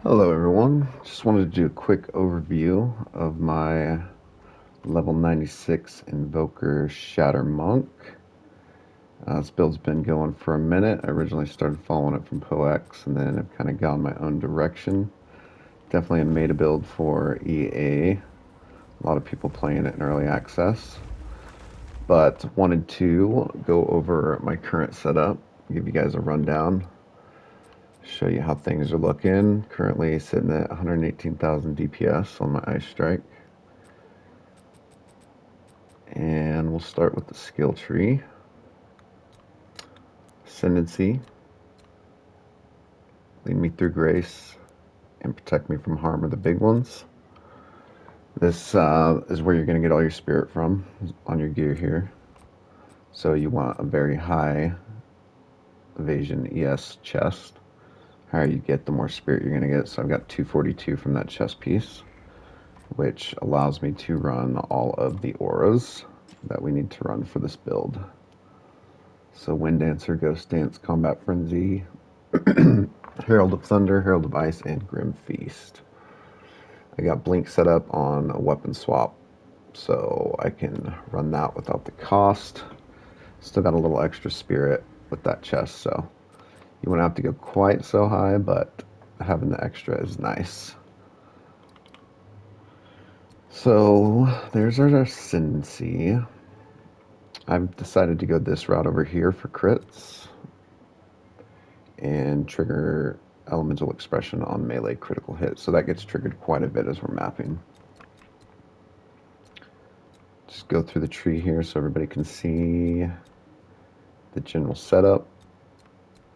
Hello everyone, just wanted to do a quick overview of my level 96 Invoker Shatter Monk. This build's been going for a minute. I originally started following it from PoX and then I've kind of gone my own direction. Definitely a meta build for EA. A lot of people playing it in early access. But wanted to go over my current setup, give you guys a rundown, show you how things are looking. Currently sitting at 118,000 DPS on my Ice Strike. And we'll start with the skill tree. Ascendancy. Lead me through grace and protect me from harm or the big ones. This is where you're going to get all your spirit from on your gear here. So you want a very high evasion ES chest. The higher you get, the more spirit you're going to get. So I've got 242 from that chest piece, which allows me to run all of the auras that we need to run for this build. So Wind Dancer, Ghost Dance, Combat Frenzy, Herald of Thunder, Herald of Ice, and Grim Feast. I got Blink set up on a weapon swap, so I can run that without the cost. Still got a little extra spirit with that chest, so you won't have to go quite so high, but having the extra is nice. So there's our Ascendancy. I've decided to go this route over here for crits and trigger elemental expression on melee critical hits. So that gets triggered quite a bit as we're mapping. Just go through the tree here so everybody can see the general setup.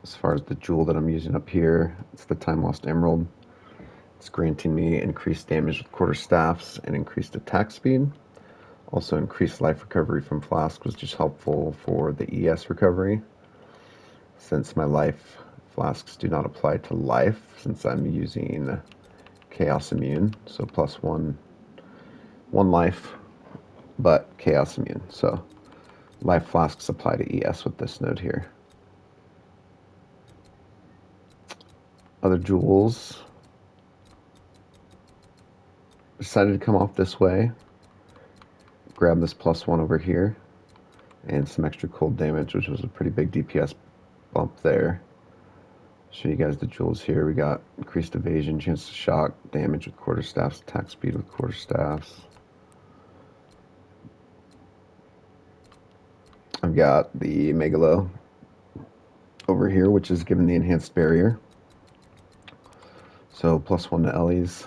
As far as the jewel that I'm using up here, it's the Time Lost Emerald. It's granting me increased damage with quarterstaffs and increased attack speed. Also increased life recovery from flasks, which is helpful for the ES recovery. Since my life flasks do not apply to life, since I'm using Chaos Immune, so plus one life, but Chaos Immune. So life flasks apply to ES with this node here. Other jewels. Decided to come off this way. Grab this +1 over here. And some extra cold damage, which was a pretty big DPS bump there. Show you guys the jewels here. We got increased evasion, chance to shock, damage with quarterstaffs, attack speed with quarterstaffs. I've got the Megalo over here, which is given the enhanced barrier. So +1 to Ellie's,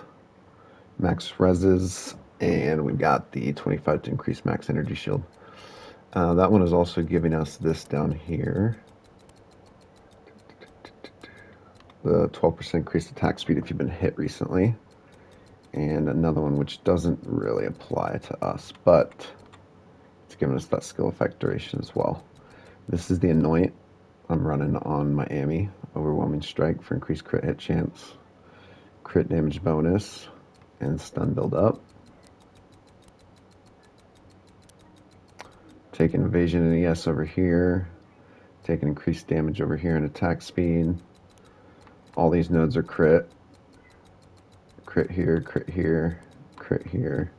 max reses, and we've got the 25 to increase max energy shield. That one is also giving us this down here. The 12% increased attack speed if you've been hit recently. And another one which doesn't really apply to us, but it's giving us that skill effect duration as well. This is the Anoint. I'm running on Miami. Overwhelming Strike for increased crit hit chance, crit damage bonus, and stun build up. Taking evasion and ES over here. Taking increased damage over here and attack speed. All these nodes are crit. Crit here, crit here, crit here,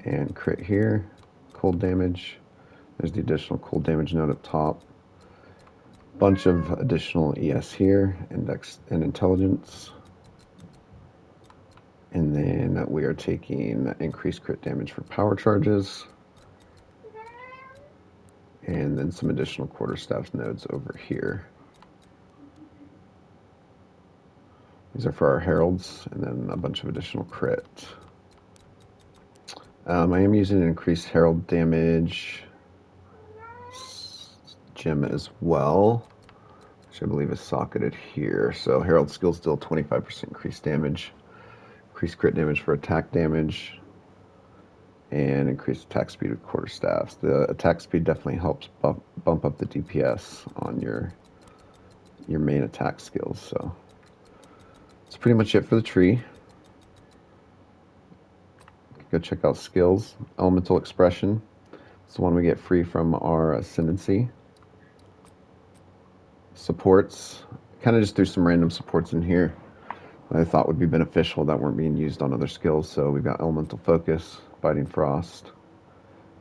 and crit here. Cold damage. There's the additional cold damage node up top. Bunch of additional ES here, index and intelligence. And then we are taking increased crit damage for power charges. And then some additional quarterstaff nodes over here. These are for our heralds, and then a bunch of additional crit. I am using an increased herald damage gem as well, which I believe is socketed here. So herald skill still 25% increased damage, increased crit damage for attack damage, and increased attack speed with quarterstaffs. The attack speed definitely helps bump up the DPS on your main attack skills. So that's pretty much it for the tree. Go check out skills. Elemental Expression. It's the one we get free from our Ascendancy. Supports. Kind of just threw some random supports in here. I thought would be beneficial that weren't being used on other skills. So we've got Elemental Focus, Biting Frost,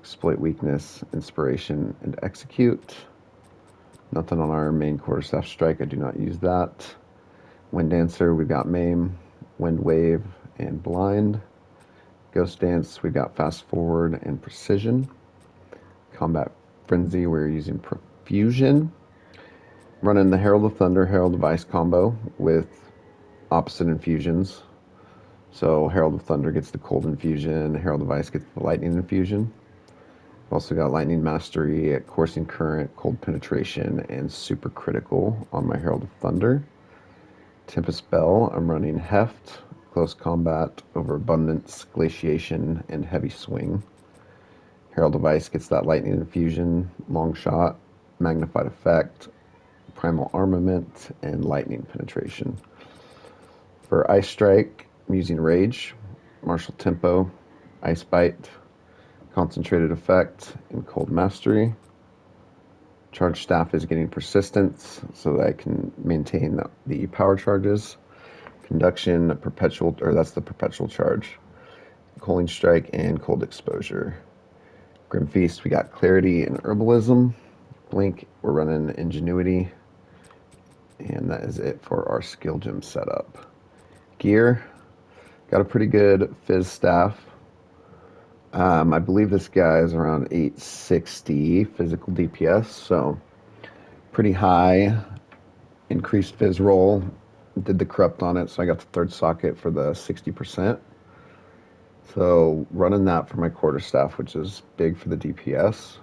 Exploit Weakness, Inspiration, and Execute. Nothing on our main Quarterstaff Strike. I do not use that. Wind Dancer, we've got Maim, Wind Wave, and Blind. Ghost Dance, we've got Fast Forward and Precision. Combat Frenzy, we're using Profusion. Running the Herald of Thunder, Herald of Ice combo with opposite infusions. So Herald of Thunder gets the Cold Infusion, Herald of Ice gets the Lightning Infusion. We've also got Lightning Mastery, Coursing Current, Cold Penetration, and Super Critical on my Herald of Thunder. Tempest Bell, I'm running Heft, Close Combat, Overabundance, Glaciation, and Heavy Swing. Herald of Ice gets that Lightning Infusion, Long Shot, Magnified Effect, Primal Armament, and Lightning Penetration. For Ice Strike, I'm using Rage, Martial Tempo, Ice Bite, Concentrated Effect, and Cold Mastery. Charge Staff is getting Persistence so that I can maintain the power charges. Conduction, Perpetual, or that's the Perpetual Charge. Cooling Strike, and Cold Exposure. Grim Feast, we got Clarity and Herbalism. Blink, we're running Ingenuity. And that is it for our skill gem setup. Gear, got a pretty good Fizz Staff. I believe this guy is around 860 physical DPS, so pretty high. Increased Fizz roll. Did the corrupt on it, so I got the third socket for the 60%. So running that for my quarterstaff, which is big for the DPS.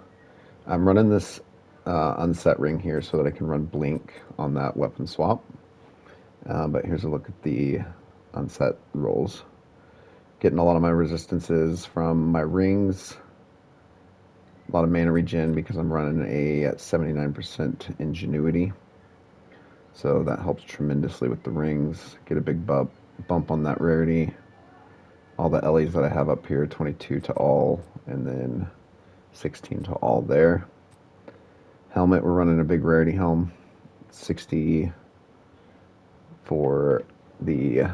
I'm running this unset ring here so that I can run blink on that weapon swap. But here's a look at the unset rolls. Getting a lot of my resistances from my rings. A lot of mana regen because I'm running a 79% ingenuity. So that helps tremendously with the rings. Get a big bump on that rarity. All the LEs that I have up here, 22 to all, and then 16 to all there. Helmet, we're running a big rarity helm. 60 for the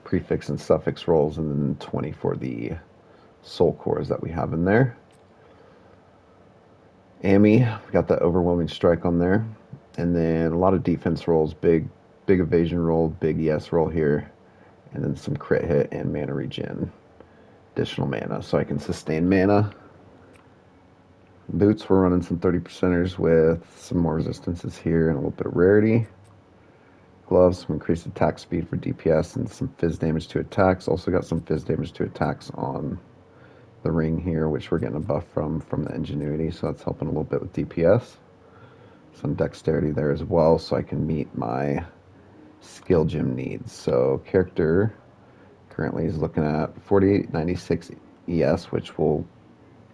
prefix and suffix rolls, and then 20 for the soul cores that we have in there. Ami, we got that overwhelming strike on there. And then a lot of defense rolls, big evasion roll, big ES roll here. And then some crit hit and mana regen. Additional mana, so I can sustain mana. Boots, we're running some 30%ers with some more resistances here and a little bit of rarity. Gloves, some increased attack speed for DPS and some fizz damage to attacks. Also got some fizz damage to attacks on the ring here, which we're getting a buff from the ingenuity, so that's helping a little bit with DPS. Some dexterity there as well, so I can meet my skill gem needs. So character currently is looking at 4896 ES, which will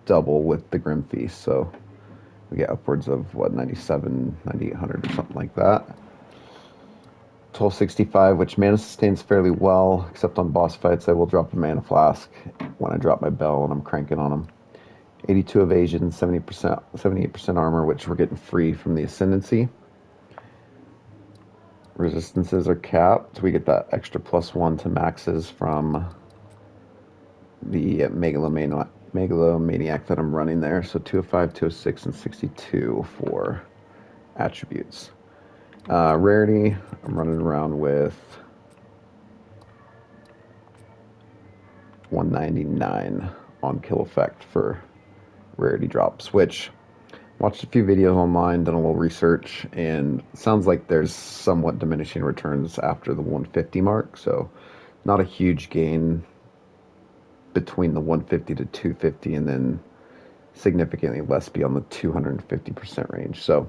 double with the Grim Feast, so we get upwards of what, 97, 9800 or something like that. 1265, which mana sustains fairly well, except on boss fights. I will drop a mana flask when I drop my bell and I'm cranking on them. 82 evasion, 70%, 78% armor, which we're getting free from the Ascendancy. Resistances are capped. We get that extra +1 to maxes from the Megalomaniac that I'm running there. So 205, 206, and 62 for attributes. Rarity, I'm running around with 199 on kill effect for rarity drops, which watched a few videos online, done a little research, and it sounds like there's somewhat diminishing returns after the 150 mark, so not a huge gain between the 150 to 250 and then significantly less beyond the 250% range. So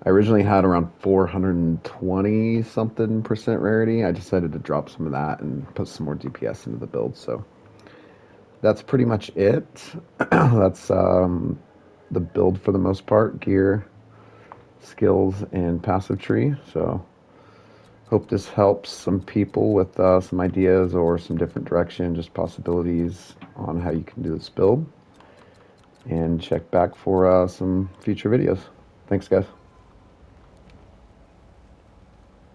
I originally had around 420 something percent rarity. I decided to drop some of that and put some more DPS into the build. So that's pretty much it. That's the build for the most part: gear, skills, and passive tree. So hope this helps some people with some ideas or some different direction, just possibilities on how you can do this build. And check back for some future videos. Thanks, guys.